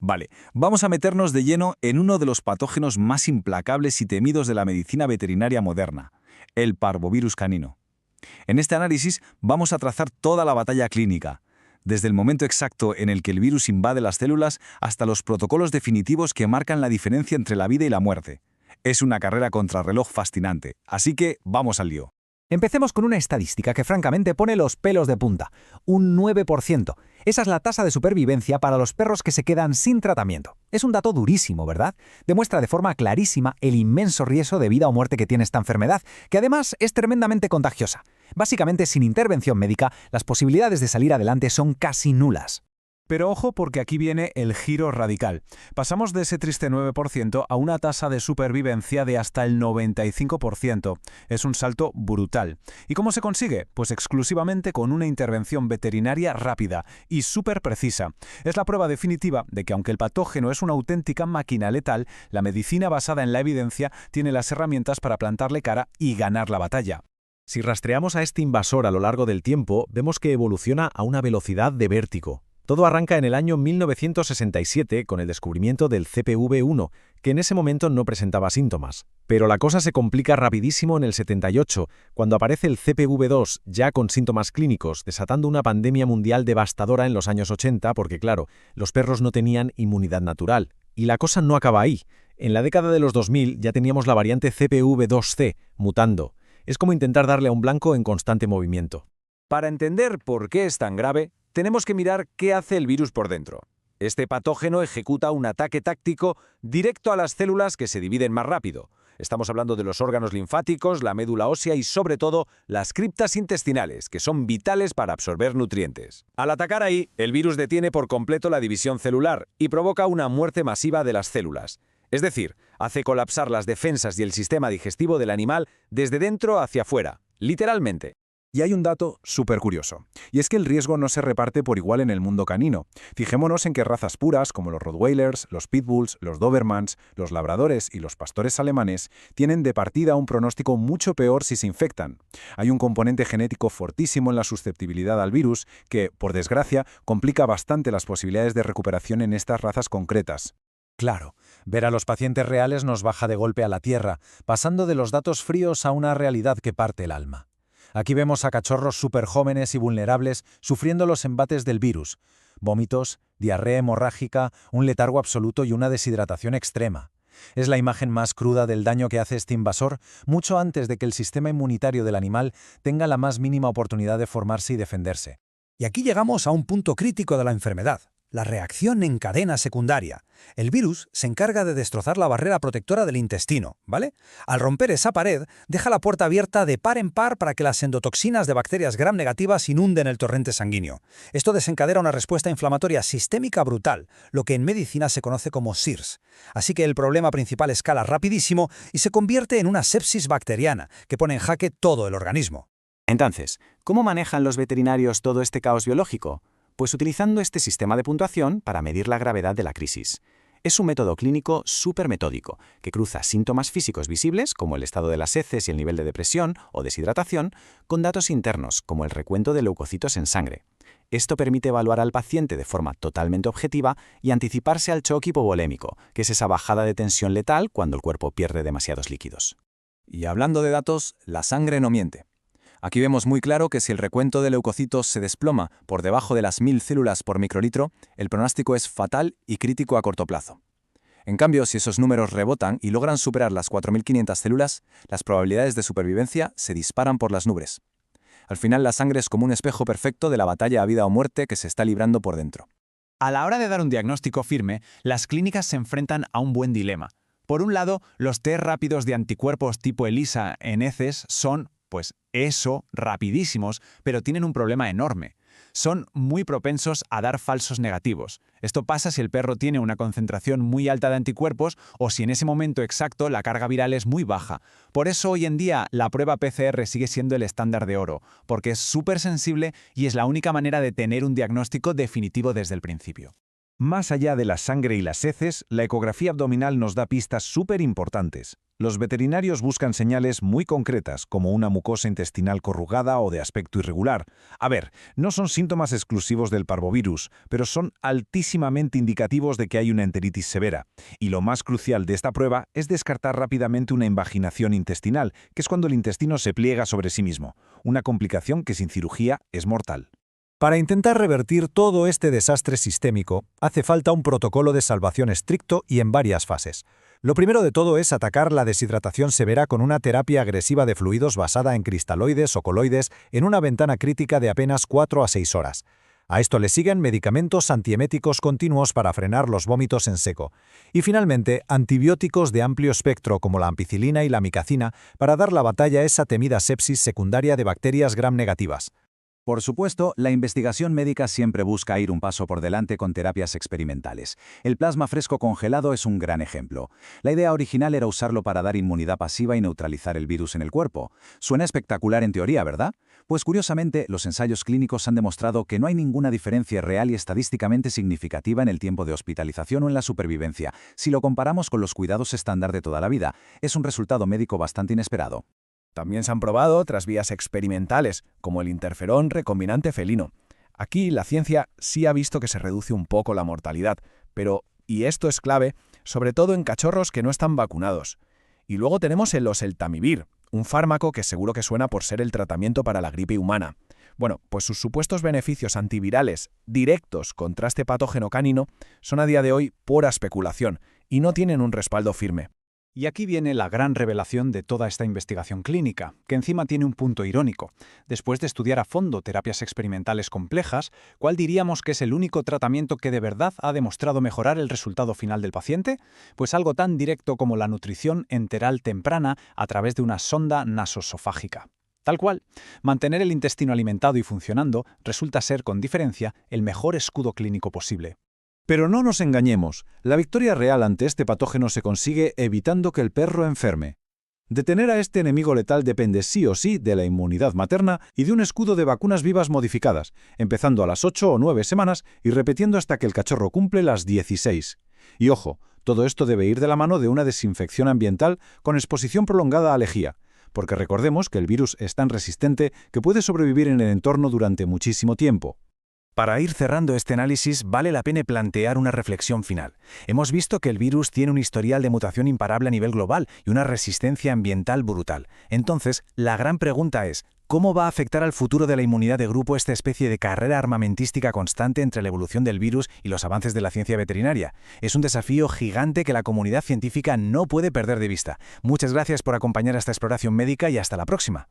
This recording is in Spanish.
Vale, vamos a meternos de lleno en uno de los patógenos más implacables y temidos de la medicina veterinaria moderna, el parvovirus canino. En este análisis vamos a trazar toda la batalla clínica, desde el momento exacto en el que el virus invade las células hasta los protocolos definitivos que marcan la diferencia entre la vida y la muerte. Es una carrera contrarreloj fascinante, así que vamos al lío. Empecemos con una estadística que francamente pone los pelos de punta. Un 9%. Esa es la tasa de supervivencia para los perros que se quedan sin tratamiento. Es un dato durísimo, ¿verdad? Demuestra de forma clarísima el inmenso riesgo de vida o muerte que tiene esta enfermedad, que además es tremendamente contagiosa. Básicamente, sin intervención médica, las posibilidades de salir adelante son casi nulas. Pero ojo, porque aquí viene el giro radical. Pasamos de ese triste 9% a una tasa de supervivencia de hasta el 95%. Es un salto brutal. ¿Y cómo se consigue? Pues exclusivamente con una intervención veterinaria rápida y súper precisa. Es la prueba definitiva de que aunque el patógeno es una auténtica máquina letal, la medicina basada en la evidencia tiene las herramientas para plantarle cara y ganar la batalla. Si rastreamos a este invasor a lo largo del tiempo, vemos que evoluciona a una velocidad de vértigo. Todo arranca en el año 1967 con el descubrimiento del CPV1, que en ese momento no presentaba síntomas. Pero la cosa se complica rapidísimo en el 78, cuando aparece el CPV2, ya con síntomas clínicos, desatando una pandemia mundial devastadora en los años 80, porque claro, los perros no tenían inmunidad natural. Y la cosa no acaba ahí. En la década de los 2000 ya teníamos la variante CPV2C, mutando. Es como intentar darle a un blanco en constante movimiento. Para entender por qué es tan grave, tenemos que mirar qué hace el virus por dentro. Este patógeno ejecuta un ataque táctico directo a las células que se dividen más rápido. Estamos hablando de los órganos linfáticos, la médula ósea y, sobre todo, las criptas intestinales, que son vitales para absorber nutrientes. Al atacar ahí, el virus detiene por completo la división celular y provoca una muerte masiva de las células. Es decir, hace colapsar las defensas y el sistema digestivo del animal desde dentro hacia afuera, literalmente. Y hay un dato súper curioso, y es que el riesgo no se reparte por igual en el mundo canino. Fijémonos en que razas puras como los Rottweilers, los Pitbulls, los Dobermans, los Labradores y los Pastores alemanes tienen de partida un pronóstico mucho peor si se infectan. Hay un componente genético fortísimo en la susceptibilidad al virus que, por desgracia, complica bastante las posibilidades de recuperación en estas razas concretas. Claro, ver a los pacientes reales nos baja de golpe a la tierra, pasando de los datos fríos a una realidad que parte el alma. Aquí vemos a cachorros súper jóvenes y vulnerables sufriendo los embates del virus. Vómitos, diarrea hemorrágica, un letargo absoluto y una deshidratación extrema. Es la imagen más cruda del daño que hace este invasor mucho antes de que el sistema inmunitario del animal tenga la más mínima oportunidad de formarse y defenderse. Y aquí llegamos a un punto crítico de la enfermedad. La reacción en cadena secundaria. El virus se encarga de destrozar la barrera protectora del intestino, ¿vale? Al romper esa pared, deja la puerta abierta de par en par para que las endotoxinas de bacterias gram negativas inunden el torrente sanguíneo. Esto desencadena una respuesta inflamatoria sistémica brutal, lo que en medicina se conoce como SIRS. Así que el problema principal escala rapidísimo y se convierte en una sepsis bacteriana, que pone en jaque todo el organismo. Entonces, ¿cómo manejan los veterinarios todo este caos biológico? Pues utilizando este sistema de puntuación para medir la gravedad de la crisis. Es un método clínico súper metódico, que cruza síntomas físicos visibles, como el estado de las heces y el nivel de depresión o deshidratación, con datos internos, como el recuento de leucocitos en sangre. Esto permite evaluar al paciente de forma totalmente objetiva y anticiparse al shock hipovolémico, que es esa bajada de tensión letal cuando el cuerpo pierde demasiados líquidos. Y hablando de datos, la sangre no miente. Aquí vemos muy claro que si el recuento de leucocitos se desploma por debajo de las 1000 células por microlitro, el pronóstico es fatal y crítico a corto plazo. En cambio, si esos números rebotan y logran superar las 4500 células, las probabilidades de supervivencia se disparan por las nubes. Al final, la sangre es como un espejo perfecto de la batalla a vida o muerte que se está librando por dentro. A la hora de dar un diagnóstico firme, las clínicas se enfrentan a un buen dilema. Por un lado, los test rápidos de anticuerpos tipo ELISA en heces son rapidísimos, pero tienen un problema enorme. Son muy propensos a dar falsos negativos. Esto pasa si el perro tiene una concentración muy alta de anticuerpos o si en ese momento exacto la carga viral es muy baja. Por eso hoy en día la prueba PCR sigue siendo el estándar de oro, porque es súper sensible y es la única manera de tener un diagnóstico definitivo desde el principio. Más allá de la sangre y las heces, la ecografía abdominal nos da pistas súper importantes. Los veterinarios buscan señales muy concretas, como una mucosa intestinal corrugada o de aspecto irregular. A ver, no son síntomas exclusivos del parvovirus, pero son altísimamente indicativos de que hay una enteritis severa. Y lo más crucial de esta prueba es descartar rápidamente una invaginación intestinal, que es cuando el intestino se pliega sobre sí mismo, una complicación que sin cirugía es mortal. Para intentar revertir todo este desastre sistémico, hace falta un protocolo de salvación estricto y en varias fases. Lo primero de todo es atacar la deshidratación severa con una terapia agresiva de fluidos basada en cristaloides o coloides en una ventana crítica de apenas 4 a 6 horas. A esto le siguen medicamentos antieméticos continuos para frenar los vómitos en seco. Y finalmente, antibióticos de amplio espectro como la ampicilina y la micacina para dar la batalla a esa temida sepsis secundaria de bacterias gram negativas. Por supuesto, la investigación médica siempre busca ir un paso por delante con terapias experimentales. El plasma fresco congelado es un gran ejemplo. La idea original era usarlo para dar inmunidad pasiva y neutralizar el virus en el cuerpo. Suena espectacular en teoría, ¿verdad? Pues curiosamente, los ensayos clínicos han demostrado que no hay ninguna diferencia real y estadísticamente significativa en el tiempo de hospitalización o en la supervivencia. Si lo comparamos con los cuidados estándar de toda la vida, es un resultado médico bastante inesperado. También se han probado otras vías experimentales, como el interferón recombinante felino. Aquí la ciencia sí ha visto que se reduce un poco la mortalidad, pero, y esto es clave, sobre todo en cachorros que no están vacunados. Y luego tenemos el oseltamivir, un fármaco que seguro que suena por ser el tratamiento para la gripe humana. Bueno, pues sus supuestos beneficios antivirales directos contra este patógeno canino son a día de hoy pura especulación y no tienen un respaldo firme. Y aquí viene la gran revelación de toda esta investigación clínica, que encima tiene un punto irónico. Después de estudiar a fondo terapias experimentales complejas, ¿cuál diríamos que es el único tratamiento que de verdad ha demostrado mejorar el resultado final del paciente? Pues algo tan directo como la nutrición enteral temprana a través de una sonda nasosofágica. Tal cual, mantener el intestino alimentado y funcionando resulta ser, con diferencia, el mejor escudo clínico posible. Pero no nos engañemos, la victoria real ante este patógeno se consigue evitando que el perro enferme. Detener a este enemigo letal depende sí o sí de la inmunidad materna y de un escudo de vacunas vivas modificadas, empezando a las 8 o 9 semanas y repitiendo hasta que el cachorro cumple las 16. Y ojo, todo esto debe ir de la mano de una desinfección ambiental con exposición prolongada a lejía, porque recordemos que el virus es tan resistente que puede sobrevivir en el entorno durante muchísimo tiempo. Para ir cerrando este análisis, vale la pena plantear una reflexión final. Hemos visto que el virus tiene un historial de mutación imparable a nivel global y una resistencia ambiental brutal. Entonces, la gran pregunta es, ¿cómo va a afectar al futuro de la inmunidad de grupo esta especie de carrera armamentística constante entre la evolución del virus y los avances de la ciencia veterinaria? Es un desafío gigante que la comunidad científica no puede perder de vista. Muchas gracias por acompañar a esta exploración médica y hasta la próxima.